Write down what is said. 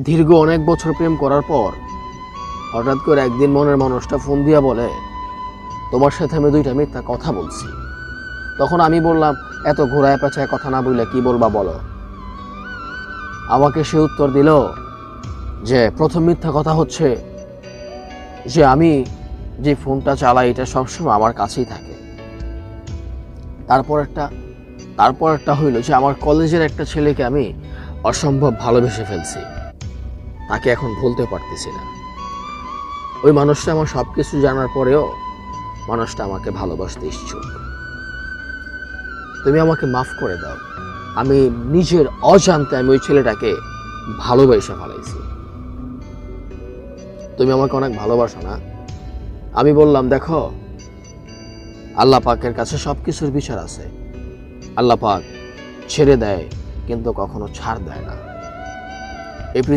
দীর্ঘ অনেক বছর প্রেম করার পর হঠাৎ করে একদিন মনের মানুষটা ফোন দিয়া বলে, তোমার সাথে আমি 2টা মিথ্যা কথা বলছি। তখন আমি বললাম, এত ঘোরায় পেঁচায় কথা না বললে কি বলবা বলো। আমাকে সে উত্তর দিল যে প্রথম মিথ্যা কথা হচ্ছে যে আমি যে ফোনটা চালাই এটা সবসময় আমার কাছেই থাকে। তারপর একটা হইল যে আমার কলেজের একটা ছেলেকে আমি অসম্ভব ভালোবেসে ফেলছি, তাকে এখন ভুলতে পারতেছি না। ওই মানুষটা আমার সবকিছু জানার পরেও মানুষটা আমাকে ভালোবাসতে ইচ্ছুক। তুমি আমাকে মাফ করে দাও, আমি নিজের অজান্তে আমি ওই ছেলেটাকে ভালোবেসে ফেলাইছি। তুমি আমাকে অনেক ভালোবাসো না? আমি বললাম, দেখো, আল্লাহ পাকের কাছে সবকিছুর বিচার আছে। আল্লাহ পাক ছেড়ে দেয় কিন্তু কখনো ছাড় দেয় না। এই পৃথিবী